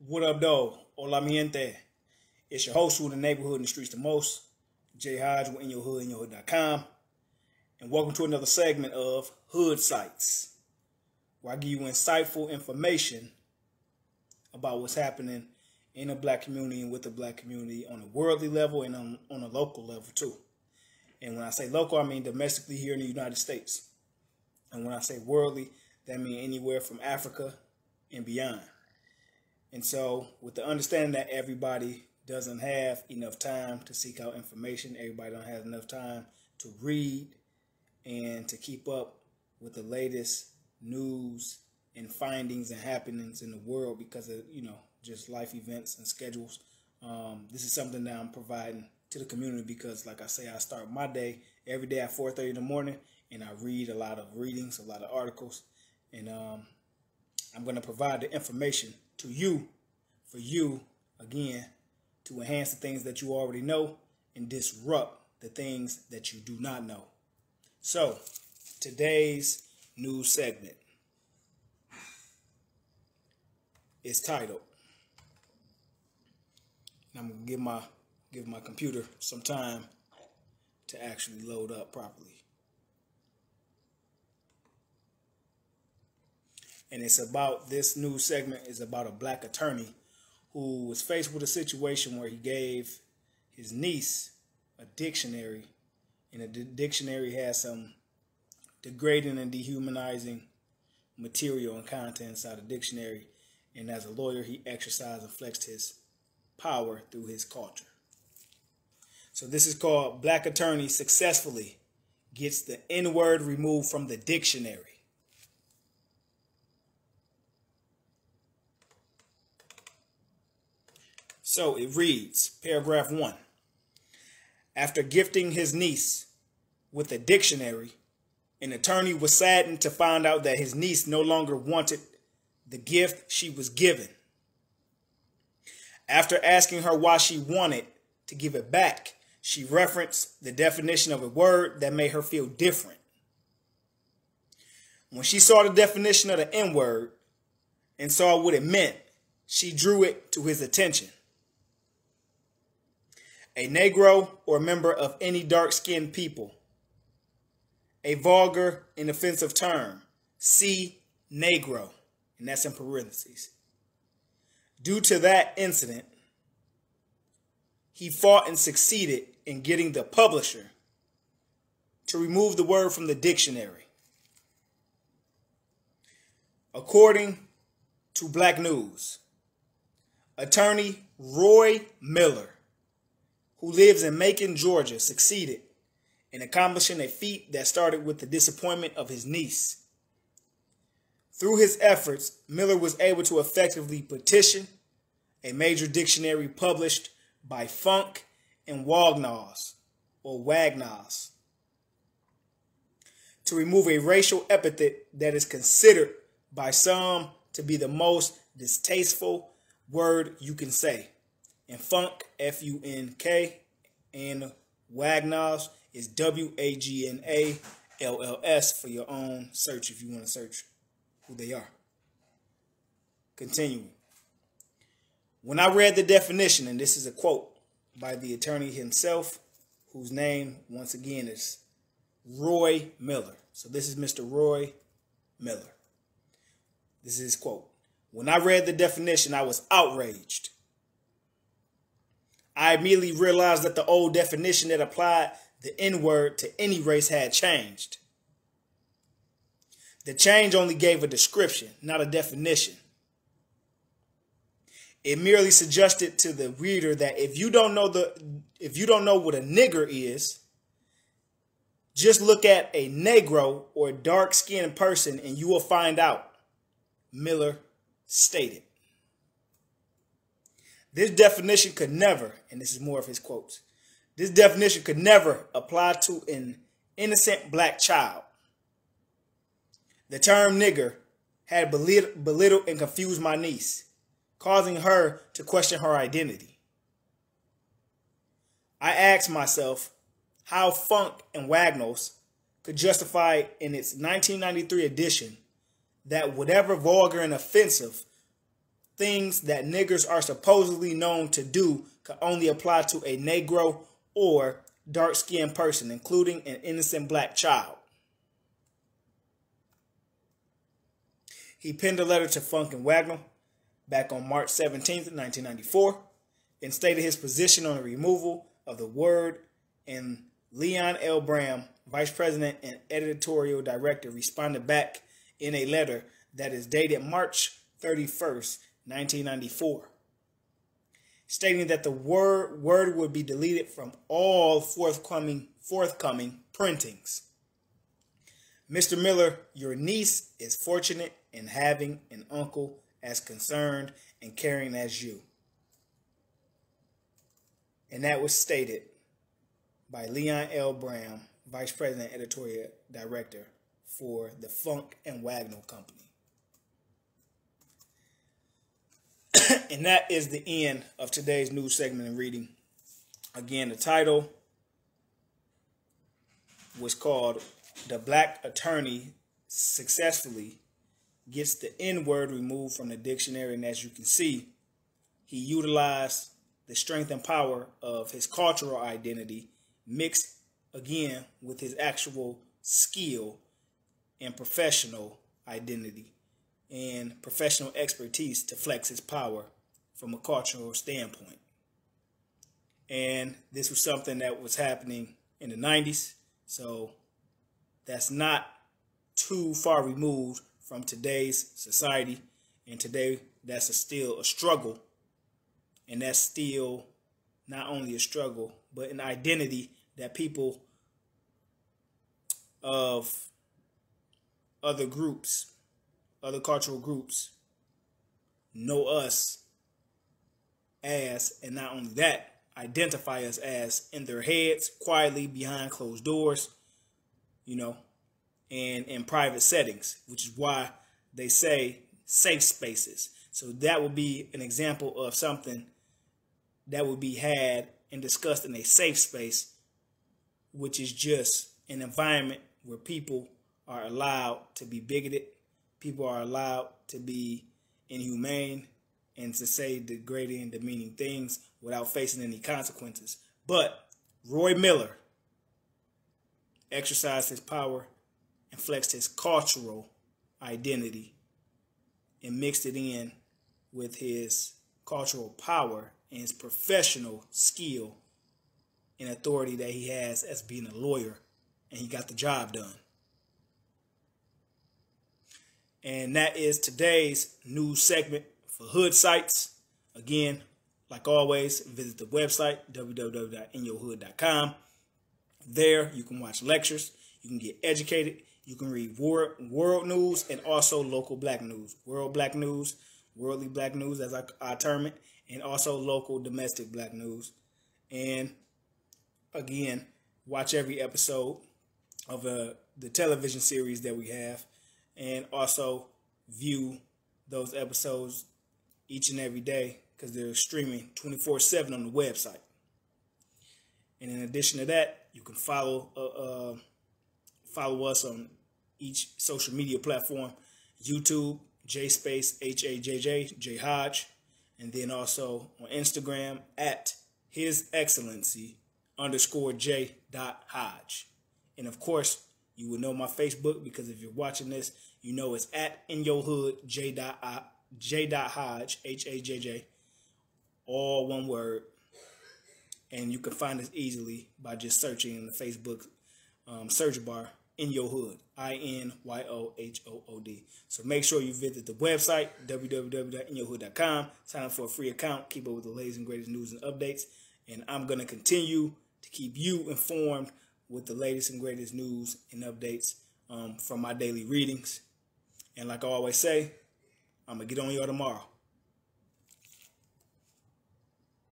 What up, though? Hola, mi gente. It's your host who the neighborhood and the streets the most, Jay Hodge, in your hood, inyourhood.com. And welcome to another segment of Hood Sites, where I give you insightful information about what's happening in the black community and with the black community on a worldly level and on a local level too. And when I say local, I mean domestically here in the United States. And when I say worldly, that means anywhere from Africa and beyond. And so with the understanding that everybody doesn't have enough time to seek out information, everybody don't have enough time to read and to keep up with the latest news and findings and happenings in the world because of, just life events and schedules. This is something that I'm providing to the community because, like I say, I start my day every day at 4:30 in the morning, and I read a lot of readings, a lot of articles, and I'm going to provide the information to you, for you, again, to enhance the things that you already know and disrupt the things that you do not know. So, today's news segment is titled, and I'm going to give my computer some time to actually load up properly. And it's about, this news segment is about a black attorney who was faced with a situation where he gave his niece a dictionary, and the dictionary has some degrading and dehumanizing material and content inside the dictionary. And as a lawyer, he exercised and flexed his power through his culture. So this is called Black Attorney Successfully Gets the N-Word Removed from the Dictionary. So it reads, paragraph 1. After gifting his niece with a dictionary, an attorney was saddened to find out that his niece no longer wanted the gift she was given. After asking her why she wanted to give it back, she referenced the definition of a word that made her feel different. When she saw the definition of the N-word and saw what it meant, she drew it to his attention. A Negro or member of any dark-skinned people. A vulgar and offensive term. See Negro. And that's in parentheses. Due to that incident, he fought and succeeded in getting the publisher to remove the word from the dictionary. According to Black News, attorney Roy Miller, who lives in Macon, Georgia, succeeded in accomplishing a feat that started with the disappointment of his niece. Through his efforts, Miller was able to effectively petition a major dictionary published by Funk and Wagnalls, to remove a racial epithet that is considered by some to be the most distasteful word you can say. And Funk, F-U-N-K, and Wagnalls is W-A-G-N-A-L-L-S for your own search if you want to search who they are. Continuing. When I read the definition, and this is a quote by the attorney himself, whose name, once again, is Roy Miller. So this is Mr. Roy Miller. This is his quote. When I read the definition, I was outraged. I immediately realized that the old definition that applied the N-word to any race had changed. The change only gave a description, not a definition. It merely suggested to the reader that if you don't know what a nigger is, just look at a Negro or dark-skinned person and you will find out, Miller stated. This definition could never, and this is more of his quotes, this definition could never apply to an innocent black child. The term nigger had belittled and confused my niece, causing her to question her identity. I asked myself how Funk and Wagnalls could justify in its 1993 edition that whatever vulgar and offensive things that niggers are supposedly known to do can only apply to a Negro or dark-skinned person, including an innocent black child. He penned a letter to Funk and Wagnall back on March 17th, 1994, and stated his position on the removal of the word, and Leon L. Bram, vice president and editorial director, responded back in a letter that is dated March 31st, 1994, stating that the word would be deleted from all forthcoming printings. Mr. Miller, your niece is fortunate in having an uncle as concerned and caring as you. And that was stated by Leon L. Bram, Vice President, Editorial Director for the Funk and Wagnall Company. And that is the end of today's news segment and reading. Again, the title was called "The Black Attorney Successfully Gets the N-Word Removed from the Dictionary." And as you can see, he utilized the strength and power of his cultural identity mixed again with his actual skill and professional identity and professional expertise to flex his power from a cultural standpoint. And this was something that was happening in the 90s, so that's not too far removed from today's society. And today, that's still a struggle. And that's still not only a struggle, but an identity that people of other groups, other cultural groups, know us as, and not only that, identify us as in their heads, quietly behind closed doors, you know, and in private settings, which is why they say safe spaces. So that would be an example of something that would be had and discussed in a safe space, which is just an environment where people are allowed to be bigoted, people are allowed to be inhumane, and to say degrading and demeaning things without facing any consequences. But Roy Miller exercised his power and flexed his cultural identity and mixed it in with his cultural power and his professional skill and authority that he has as being a lawyer, and he got the job done. And that is today's news segment for Hood Sites. Again, like always, visit the website, www.inyourhood.com. There, you can watch lectures, you can get educated, you can read world news and also local black news. World black news, worldly black news, as I term it, and also local domestic black news. And again, watch every episode of the television series that we have, and also view those episodes each and every day because they're streaming 24/7 on the website. And in addition to that, you can follow us on each social media platform: YouTube, JSpace, J Hodge, and then also on Instagram at His Excellency _J.Hodge. And of course, you will know my Facebook, because if you're watching this, you know it's at In Your Hood J.Hodge, HAJJ, all one word. And you can find us easily by just searching in the Facebook search bar, In Your Hood, INYOHOOD. So make sure you visit the website, www.inyourhood.com. Sign up for a free account. Keep up with the latest and greatest news and updates. And I'm going to continue to keep you informed with the latest and greatest news and updates from my daily readings. And like I always say, I'm going to get on y'all tomorrow.